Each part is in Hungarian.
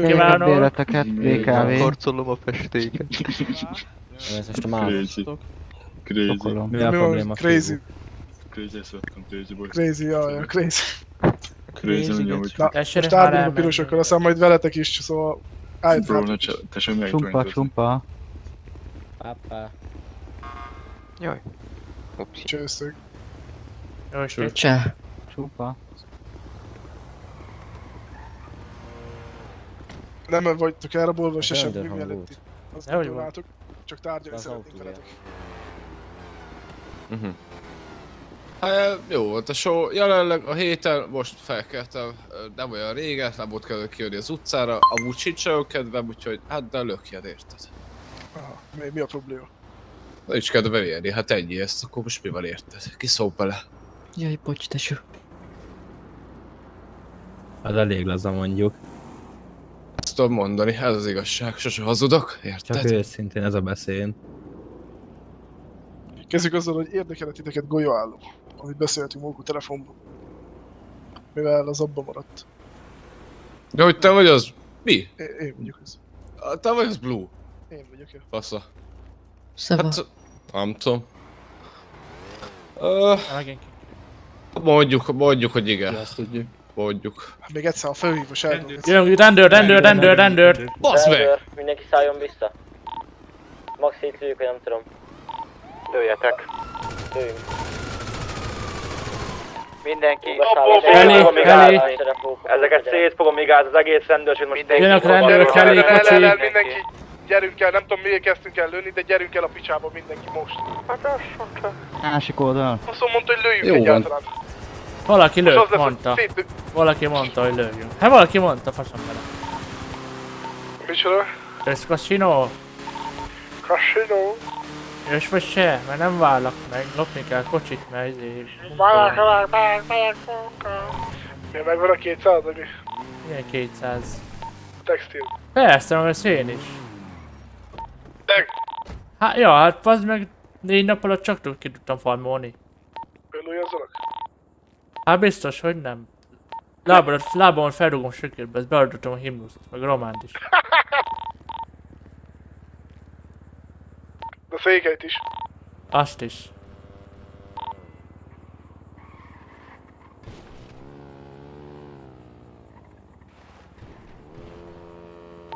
Kívánok! Béleteket, BKV. Karcolom a festéket. Ez most a második. Crazy. Sokolom. Mi a probléma? Crazy. Crazy, ezt vettem, crazy boys. Crazy, jaj, crazy. Crazy, mondja, hogy... Na, Tessenek most már átmegyünk a elmenni. pirosokkal, aztán majd veletek is, szóval... Állj, Bro, ne tessék meg Csumpa, csumpa. Pápá. Jaj. Upsi. csőszök. Jó estét. Cseh. Csumpa. Nem vagytok elrabolva, se Az semmi rendőr mielőtt hangút. itt. Az Nehogy váltok, csak tárgyalni Az szeretnénk autója. veletek. Hát jó volt a show, jelenleg a héten most felkeltem, nem olyan régen, nem volt kellene kijönni az utcára, amúgy sincs olyan kedvem, úgyhogy hát de lökjed, érted? Aha, mi a probléma? Nincs kedve érni, hát ennyi ezt, akkor most mi van érted? Ki szól bele? Jaj, bocs, tesó. Az elég laza mondjuk. Ezt tudom mondani, ez az igazság, sose hazudok, érted? Csak őszintén ez a beszéd. Kezdjük azzal, hogy érdekel titeket golyóálló, amit beszéltünk maguk a telefonban. Mivel az abba maradt. De hogy te vagy az... Mi? Én vagyok ez. Te vagy az Blue? Én vagyok ez. Fasza. Szeva. Hát... Nem tudom. Megint Mondjuk, hogy igen. Azt tudjuk. Mondjuk. Hát még egyszer a felhívós eldobom. jön, rendőr! Basz meg! Mindenki szálljon vissza. Max szétlőjük, hogy nem tudom. Lőjetek. Lőjünk. Mindenki. Elé. Ezeket szét fogom igázni, az egész rendőrség most... Jönnek a rendőrök, elé, kocsi. Mindenki, gyerünk el, nem tudom miért kezdtünk el lőni, de gyerünk el a picsába mindenki most. Másik oldal. Azt mondta, hogy lőjünk Jó van. egyáltalán. Valaki Most lőtt, lesz, hogy mondta. szétlő... Valaki mondta, hogy lőjünk. Hát valaki mondta, faszom bele. Micsoda? Ez casino? Casino? Jössz vagy se? Mert nem várlak meg, lopni kell kocsit, mert ezért... Mi megvan a 200, ami Milyen 200? textil. Persze, mert én is. Meg! Hát, ja, hát az meg 4 nap alatt csak ki tudtam farmolni. Lőjazzanak? Hát biztos, hogy nem. Lábamon feldugom sökérbe, ezt beadottam a himnuszt, meg a románt is. De székelyt is. Azt is.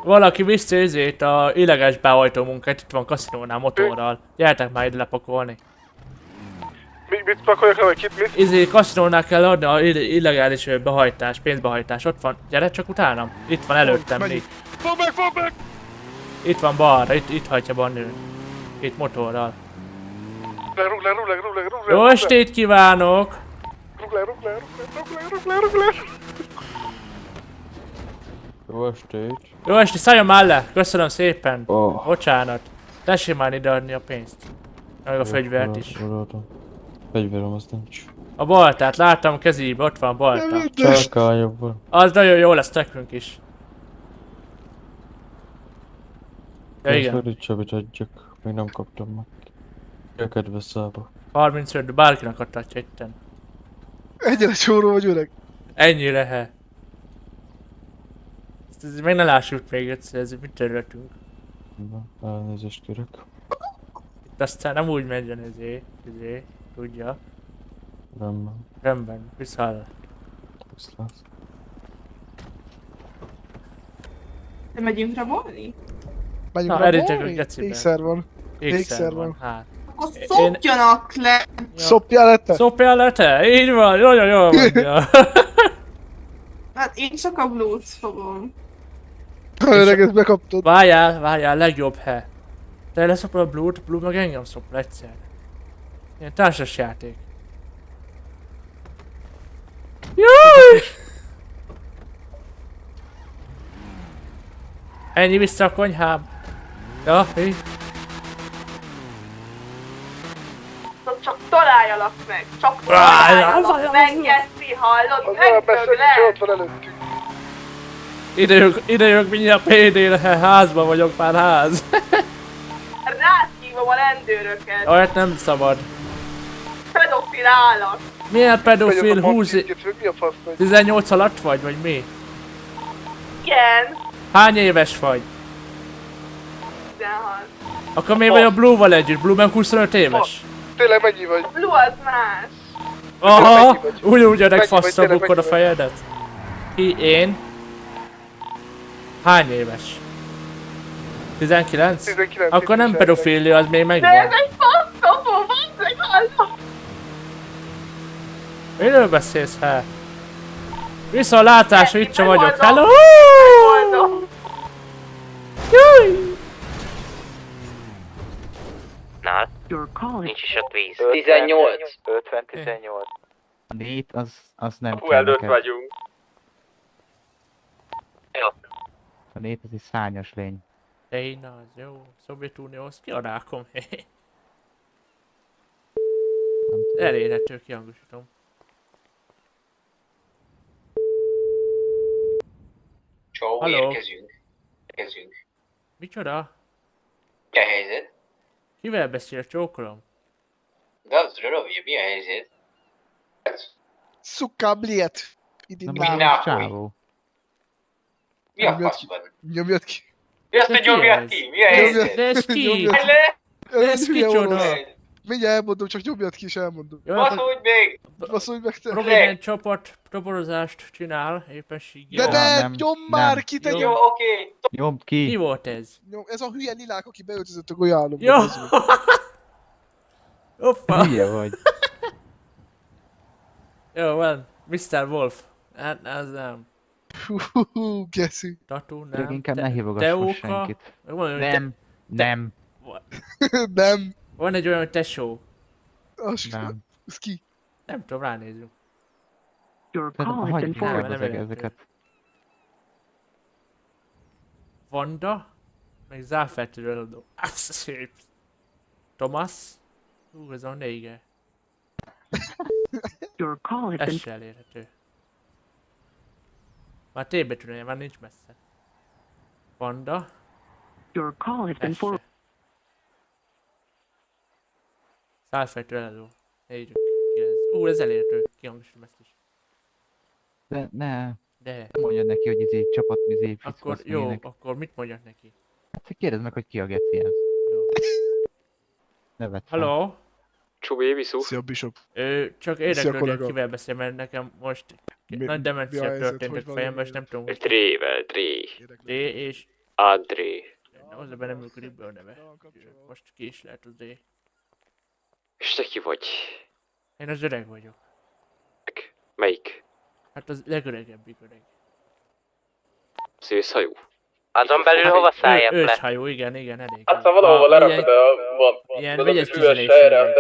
Valaki vissza ezért a illegális behajtó munkát, itt van kaszinónál motorral. Gyertek már ide lepakolni. Mit pakoljak le, vagy kit, mit? Kaszinónál kell adni a illegális behajtás, pénzbehajtás. Ott van, gyere csak utánam. Itt van előttem, Megyünk. itt. Fogd meg! Itt van balra, itt hajtja bennünk. Itt motorral. Rúgler! Jó estét kívánok! Rúgler! Jó estét. Jó estét, szálljon már le! Köszönöm szépen! Oh. Bocsánat. Tessék már ide adni a pénzt. Meg a fegyvert is. Fegyverem az nincs. A baltát, láttam a kezébe, ott van a balta. Csak a jobban. Az nagyon jó lesz nekünk is. Ja igen, Fordítsabbit adjak. Még nem kaptam meg. A kedves szába. 35, bárkinek adhatja itten. Egyre csóró vagy öreg. Ennyi lehet. Ez meg ne lássuk még egyszer, ez mit területünk. Elnézést kérek. Itt aztán nem úgy menjen tudja. Rendben. Rendben, viszont. Viszlát. De megyünk rabolni? Menjünk Na, rá erőtek a bolni? gecibe. Ékszer van. Ékszer van, hát. Akkor szopjanak le! Szopjál le te? Szopjál le te? Így van, nagyon jól mondja. Hát én csak a blues fogom. Öreg, ezt bekaptad. Várjál, legjobb he. Te leszopol a Blue-t, Blue meg engem szopol egyszer. Ilyen társas játék. Júj! Ennyi vissza a konyhám. Ja, így. Csak találjalak meg! Csak Találjalak találjalak meg, Jesszi, hallod? Az olyan beszélni, hogy Megdöglek! ott van előttünk. Ide jövök mindjárt PD-re, házban vagyok már ház. Rád hívom a rendőröket! Olyat nem szabad. Pedofil állat! Milyen pedofil Vagyok a 20... bankjegyet, mi a fasz vagy? 18 alatt vagy mi? Igen! Hány éves vagy? 16. Akkor miért vagy a Blue-val együtt? Blue meg 25 éves? Tényleg mennyi vagy? A Blue az más. Aha! Úgy öreg Mennyi vagy, faszra tényleg bukod a mennyi vagy? fejedet. Ki? Én? Hány éves? 19? 19. Akkor nem pedofília, az még De ez megvan. egy fasztopó, basszeg hallom! Miről beszélsz, hát? Viszontlátásra, itt sem vagyok. Megoldom. Hello! Megoldom. Júj! Nál? Nincs is ott víz. 18. 50-18. A nét az nem Hú, kell eldőlt neked. vagyunk. Jó. A nét az egy szárnyas lény. Én az jó. Szovjetunió, az ki a rákom? Elérhető, kihangosítom. Csó, Halló? Érkezünk. Micsoda? Mi a helyzet? Kivel beszél, csókolom? De az Robi, mi a helyzet? Suka, bliet. Idi Na nálam. most csávó. Mi a Nem jött fasz van? Nyomjad ki. Mi azt, De hogy ki nyomjad ez? ki? Mi a Nyomjad. helyzet? De ez ki? Nyomjad. Állj le! Ez hülye kicsoda? orosz. Mindjárt elmondom, csak nyomjad ki és elmondom. Jó, akkor Baszódj még! Baszolj meg te. Providen csapat toborozást csinál, éppenséggel. De ne, nem, nyom nem. már ki, te Jó. Jó, nyom. oké. Nyomd Ki ki! volt ez? Nyom. Ez a hülye lilák, aki beöltözött a golyálomba. Jó! bazd meg. Hoppa! Hülye vagy. Jó, van. Mr. Wolf. Hát, ez nem. Hú, geszi. Tatu, nem. Inkább ne hívogass Teóka. most senkit. Van, olyan, Nem. Nem. van egy olyan tesó. Nem. Ez ki? Nem tudom, ránézünk. Hagyj Nem, meg nem az értem. ezeket. Vanda. Meg Záfertől eladó. Az szép. Thomas. Hú, ez a nége. Ez se elérhető. Már T betűnél, már nincs messze. Vanda. Ez se. Záfertől eladó. 4, 9. Ez elérhető. Kihangosítom ezt is. De ne. De. Nem mondjad neki, hogy csapat Akkor jó, akkor mit mondjak neki? Hát kérdezd meg, hogy ki a geci ez. Jó. Nevet fel. Halló? Csubé, viszú. Szia, Bishop. Csak Szia, érdeklődni, hogy kollega. kivel beszél, mert nekem most Mi- nagy mi demencia a helyzet? történt Hogy a van fejemben, és valami? nem tudom, hogy Drével, Dré. D és André. az ebben nem működik be a neve. Most ki is lehet az D. És te ki vagy? Én az öreg vagyok. Melyik? Hát az legöregebbik öreg. Szőszhajú. Azon belül hova szálljak le? Őshajó, igen, elég. Hát ha valahova lerakod ilyen vegyes tüzelésre.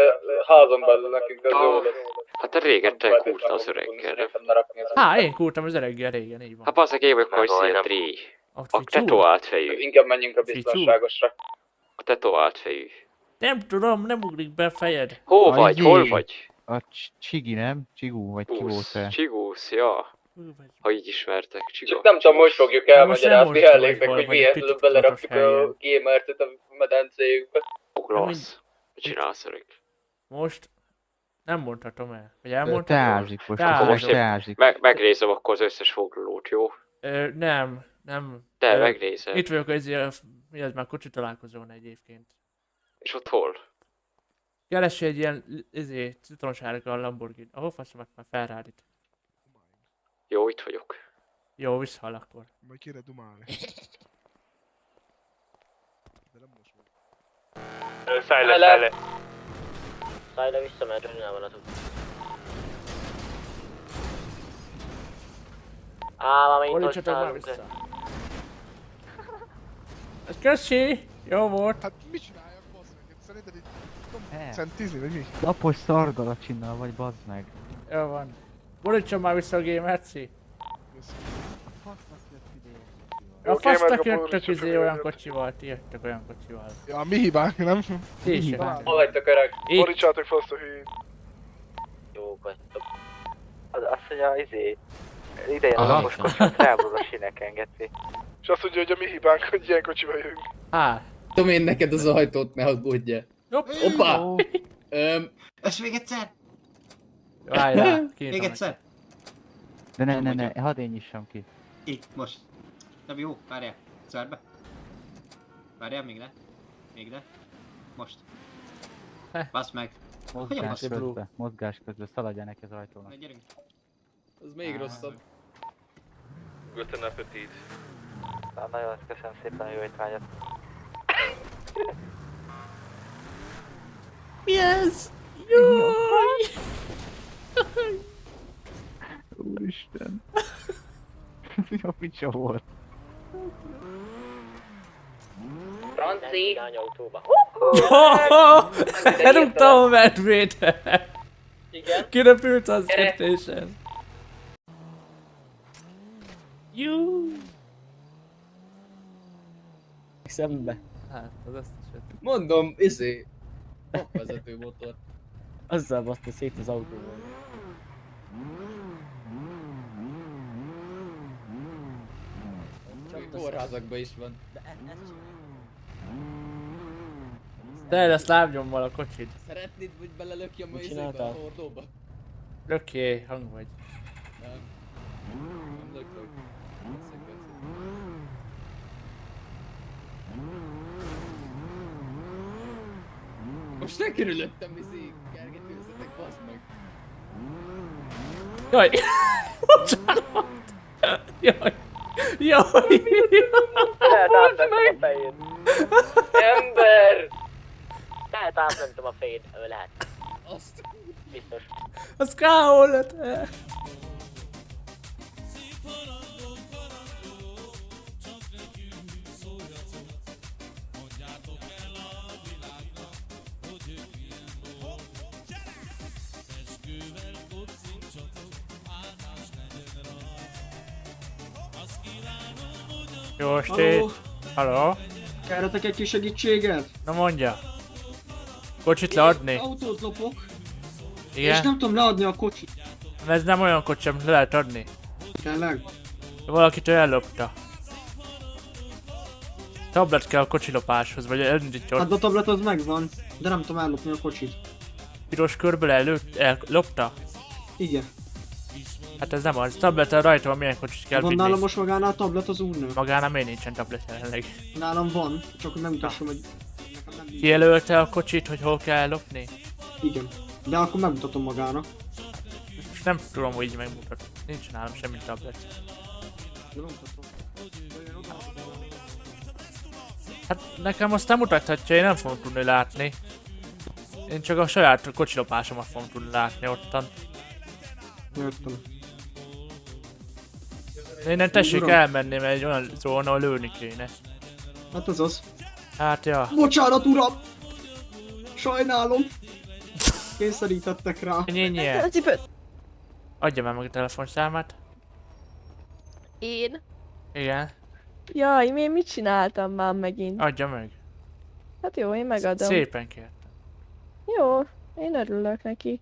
házon belül nekünk az jó lesz. Hát te régen te kurta az öreggel. Én kurtam az öreggel régen, így van. Hát bazdmeg én vagyok, hogy szia Dré. A A tetovált fejű. Inkább menjünk a biztonságosra. A tetovált fejű. Nem tudom, nem ugrik be a fejed. Hol vagy? Ajjé. Hol vagy? A Csigi, nem? Csigú, vagy ki volt te? Csigúsz, ja. Hú, vagy. Ha így ismertek, Csigó. Csak nem tudom, hogy fogjuk De most nem elmagyarázni most Helléknek, hol hogy vagy, miért picit belerakjuk tudatos a gémertet a medencéjükbe. Foglalsz. Mit csinálsz, öreg? Most nem mondhatom el. Vagy Te elmondhatom? ázik most, Te most ázik. te ázik. Megnézem akkor az összes foglalót, jó? Nem. Te Ö, megnézed. Itt vagyok mi az már kocsi találkozón egyébként. És ott hol? Keressél egy ilyen, citronsárga Lamborghini. Ahol faszomat már Ferrari-t. Jó, itt vagyok. Jó, visszahal akkor. Majd kéne dumálni. De nem most van. Szállj le. Szállj le vissza, mert Johnny van az út. Már megint Borítsatok már hoztál. vissza. Ez köszi! Jó volt. Hát mit csináljak, bassz meg? Szerinted itt tudom Ne. centizni, vagy mi? Napos szargalat csinál, vagy bazd meg. Jó van. Borítson már vissza a gamerci. A fasztak jöttök olyan kocsival, ti jöttök olyan kocsival. Ja, mi hibánk, nem? Ti is hibánk? jöttek. Hol vagytok öreg? Itt. Borítsátok fel azt a hülyét. Jók vagytok. Azt mondja, ide jön Aha. a most kocsit, felbúz a sinek engedni. És azt mondja, hogy a mi hibánk, hogy ilyen kocsival jövünk. Tudom én neked az ajtót, ne aggódjál. Hoppá! És még egyszer? Várjál, Még egyszer? De ne, hadd én nyissam ki. Itt, most. Nem jó, várjál. Szárd be. Várjál, még ne. Még ne. Most. Basz meg. Mozgás közben szaladjál neki az ajtónak. Na, gyerünk. Az még rosszabb. Guten Appetit. Nagyon köszönöm szépen a jó étvágyat. Mi ez? Jaj! Úristen. Jó picsa volt. Franci! Irányautóba. Elrúgtam a medvét! Igen? Kirepült az kötésen. Jú! Szembe. Hát, az azt is jött. Mondom, vezető motor. Azzal baszta szét az autóval. Csak kórházakban is van. De lesz lábnyommal a kocsid. Szeretnéd, hogy belelökjem a izébe, a hordóba? Lökjé, hang vagy. Nem. Nem lökök. Most ne körülöttem kergetőzzetek, baszd meg. Jaj! Bocsánat! Jaj! Jaj! Lehet átmentem a fejét. Ember! Lehet átmentem a fejét, lehet. Azt. Biztos. Az K.O. lett! Jó estét! Halló? Kérhetek egy kis segítséget? Na mondja. Kocsit leadni? Autót lopok, és Igen? nem tudom leadni a kocsit. Ez nem olyan kocsi, amit le lehet adni. Tényleg? Valakitől ellopta. Tablet kell a kocsilopáshoz, vagy elindítja Hát ott. a tablet az megvan, de nem tudom ellopni a kocsit. Piros körből ellopta? Igen. Hát ez nem az. Tablettel rajta van, milyen kocsit kell Van vinni. nálam most magánál tablet az úrnő? Magánál miért nincsen tablet jelenleg? Nálam van, csak hogy megmutassam, hogy nekem nem nincs. Kijelölte a kocsit, hogy hol kell ellopni? Igen. De akkor megmutatom magának. Most nem tudom, hogy így megmutatni. Nincs nálam semmi tablet. De megmutatom. Hát nekem azt nem mutathatja, én nem fogom tudni látni. Én csak a saját kocsilopásomat fogom tudni látni ottan. Értem. Innen tessék Uram. elmenni, mert egy olyan zóna, ahol lőni kéne. Hát ez az. Hát ja. Bocsánat, uram! Sajnálom. Kényszerítettek rá. Nyinyi. Cipőt. Adja már meg a telefonszámát. Én? Igen. Jaj, én mit csináltam már megint? Adja meg. Hát jó, én megadom. Szépen kértem. Jó, én örülök neki.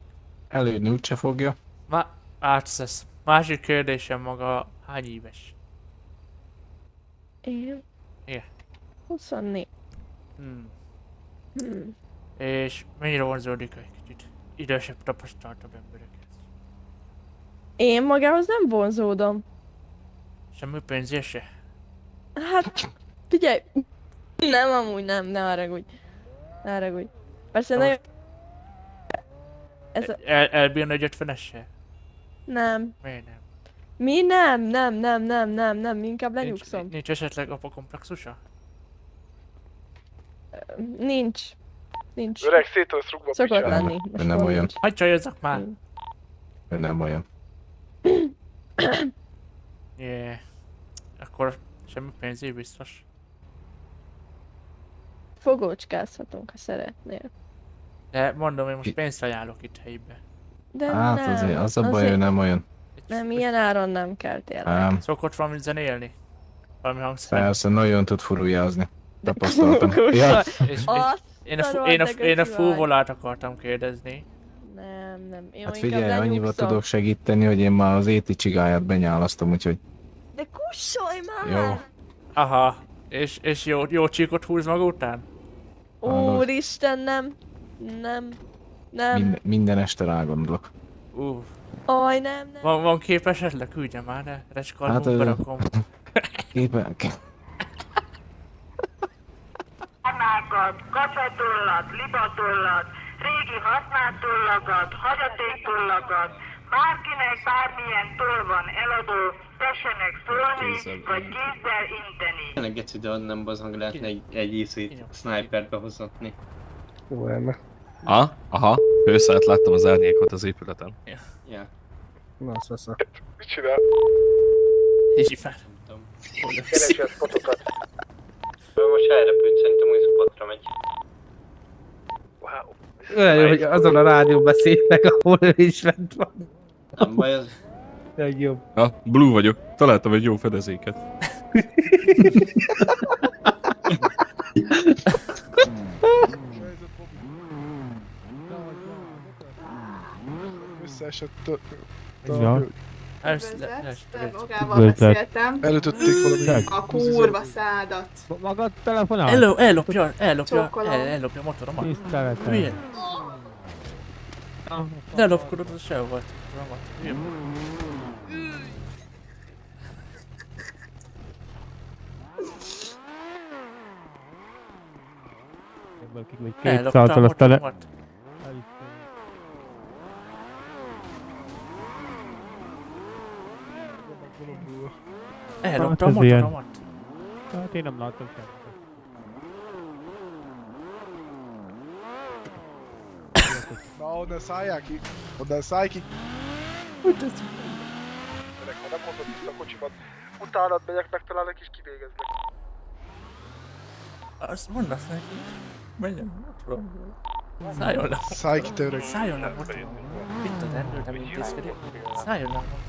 Előni úgyse fogja. Átszesz. Másik kérdésem maga hány éves? Én? Igen. 24. És mennyire vonzódik egy kicsit? Idősebb, tapasztaltabb emberekhez. Én magához nem vonzódom. Semmi pénzért se? Hát, figyelj! Nem, amúgy nem, ne haragudj. Ne haragudj. Persze Na nagyon... Ez a... Elbírna egy 50-essel? Nem. Miért nem? Mi nem, inkább lenyugszom. Nincs esetleg apakomplexusa? Nincs. Nincs. Öreg szétolsz rúgva. Szokott picsa. lenni. most Nem már olyan. nincs. Hagyj csajozzak már! Nem olyan. Yeah. Akkor semmi pénzért biztos. Fogócskázhatunk, ha szeretnél. De mondom, én most pénzt ajánlok itt helybe. De Hát nem, azért, az a baj, hogy nem olyan. Nem, ilyen áron nem kell tényleg. Nem, Szokott valami zenélni? Valami hangszer? persze, nagyon tud furujázni. Tapasztaltam. Ja, És Azt én rohadt a de fúvolát akartam kérdezni. Nem. Én hát inkább figyelj, annyival lenyugszom. tudok segíteni, hogy én már az éti csigáját benyálasztom, úgyhogy De kussolj már! jó. Aha. És jó csíkot húz maga után? Úristen, nem. Minden este rágondolok. Aj, nem. Van kép esetleg? Küldje már, ne. Recskarmunk Hát, berakom. Képek. Párnákat, kacetollat, libatollat, régi használt tollakat, hagyatéktollakat, bárkinek bármilyen toll van eladó, tessenek szólni, Kézzel. vagy kézzel inteni. Tényleg geci, de nem bazang lehetne egy ízét snipert behozatni. Jó lenne. Aha, őszelt láttam az árnyékot az épületen. Ja, Na, azt veszem. Mit csinál? És fel. nem tudom. Keresi a spotokat. Most elrepült, szerintem új spotra megy. Wow. Olyan jó, hogy azon a rádió beszélnek, ahol ő is fent van. Nem baj, az Legjobb. Blue vagyok. Találtam egy jó fedezéket. Összeesett Ja. Magával beszéltem. Elütötték valami. A kurva szádat. Magad telefonál? Ellopja a motoromat. Tiszteletem. Hülye. Lelopkodod, az sehol volt. Hülye. Ellopta a motoromat. Ellopta a Hát ez ilyen. motoromat. Hát én nem láttam semmit. Na, onnan szállják ki. Onnan szállj ki. Gyerek, ha nem hozod vissza a kocsimat, utánad megyek, megtalálnak és kivégeznek. Azt mondasz neki. Menjen a motoromból. Szálljon le. Szállj ki, te öreg. Szálljon le a motoromból. Itt a rendőr nem intézkedik. Szálljon le a motoromból.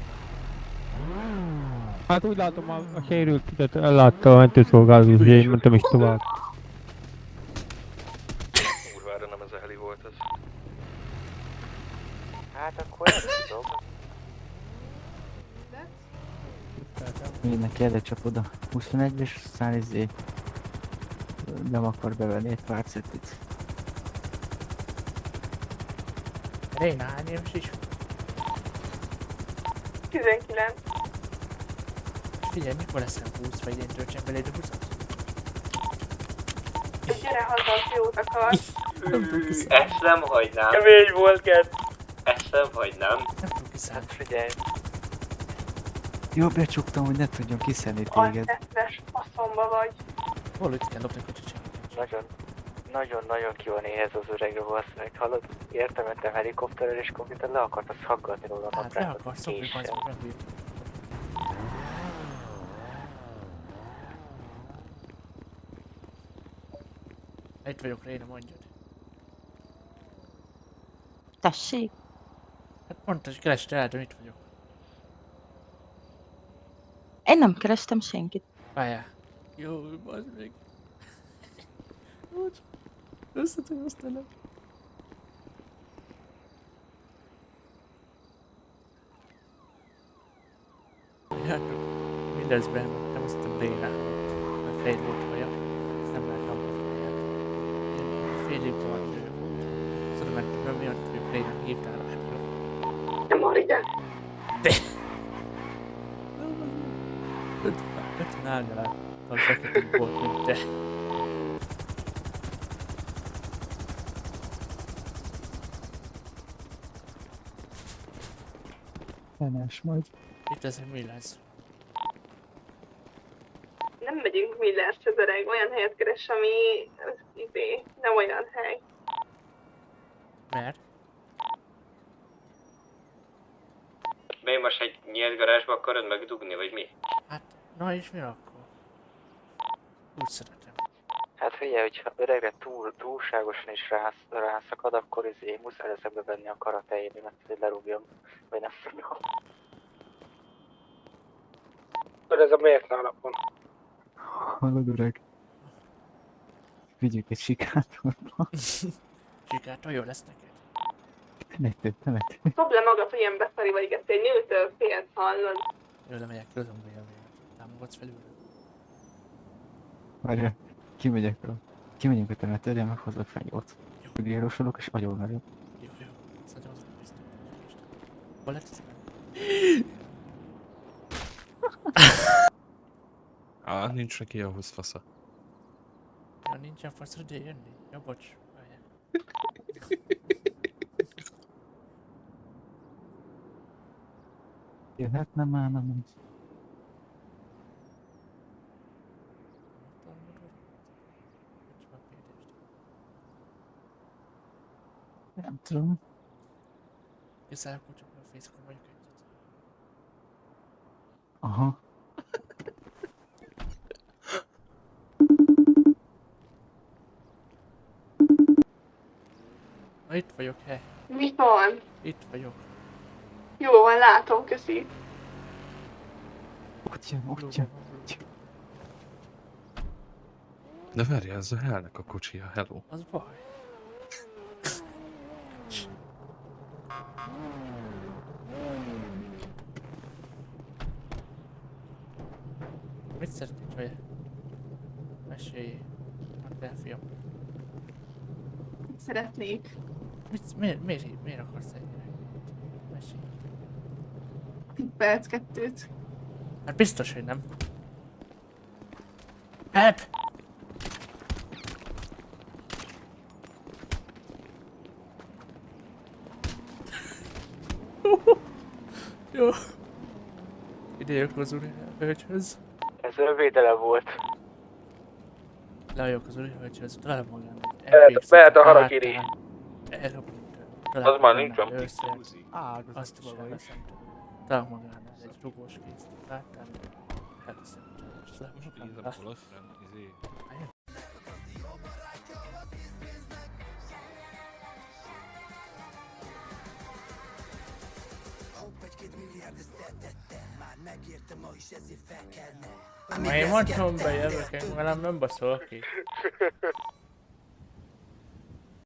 Hát úgy látom, a sérültet ellátta a mentőszolgálat, úgyhogy én mentem is tovább. Kurvára nem ez a heli volt ez. Hát akkor ez tudom. Mindenki ellecsap oda. 21-es, aztán nem akar bevenni egy pár szettit. Réna, hány éves is? 19. Figyelj, mikor leszel 20, vagy én töltsem beléd a 20-at? Gyere haza, az jót akarsz. Ezt nem hagynám. Kemény volt, Gert. Ezt nem hagynám. Nem tudok kiszállni. Figyelj. Jó, becsuktam, hogy ne tudjon kiszedni téged. Agytetves faszomba vagy. Hol itt kell lopni a kocsit sem? Nagyon ki van éhez az öregre valószínűleg, hallod? Értem, mentem helikopterrel és konkrétan le akartad szaggatni róla a Hát le naprátot. akarsz szopni, majd megbírtam. Itt vagyok, Réna, mondjad. Tessék. Hát mondtad, hogy keresd el, de itt vagyok. Én nem kerestem senkit. Várjál. Jó, bazd meg. Bocs. Összetűztelek. Hát, mindezben nem azt a Rénához. A fejt volt olyan. Ezt nem láttam a fejét. Én fél év volt. Szóval mentem, miatt, hogy Rénát hívtál a spilot. Nem van ide. De! 50 árnyalát. A feketünk volt, mint te. Fenes majd. Itt ez mi lesz? Nem megyünk Millerhez, öreg. Olyan helyet keres, ami nem olyan hely. Mert? Még most egy nyílt garázsba akarod megdugni, vagy mi? Hát, na és mi akkor? Úgy szeretem. Hát figyelj, hogyha öregre túlságosan is rászakad, akkor muszáj leszek bevenni a karatejémet, hogy lerúgjam, vagy nem tudom. Ez a miért nálapon? Hallod, öreg? Vigyük egy sikátorba. Sikátor jó lesz neked. Temető. Dobd le magad, hogy ilyen beszari vagy, ezt egy nőtől félt hallod. Jó, lemegyek, tudom, hogy támogatsz felül. Várjál, kimegyünk a temetőre, meghozok fenyót. Ügyérosolok és agyonverjük. Jó. Szerintem az biztos. Hol lett ez? nincs neki ahhoz fasza. Ja, nincsen faszra ide jönni. Ja, bocs. Várjál. Jöhetne már, nem. Nem tudom. Igazából csak a Facebookon vagyok egyet. Aha. Na itt vagyok, hely. Mi van? Itt vagyok. Jó van, látom, köszi. Ott jön, ott jön. De várjál, ez a Hellnek a kocsia, hello. Az baj. Mit szeretnél, vagy? Mesélj. Mondd el, fiam. Mit szeretnék? Miért akarsz ennyire? Mesélj. Tippelc kettőt. Hát biztos, hogy nem. Hát! Jó. Ide jövök az úri hölgyhöz. Ez rövédele volt. Lejövök az úri hölgyhöz, találom magának. Mehet a harakiri. Az már nincs a Azt is elveszem tőle. Találom magának egy rugós kézt. Láttam. Elveszem tőle. És találom magának. Ha én mondtam, bejövök, én velem nem baszol ki.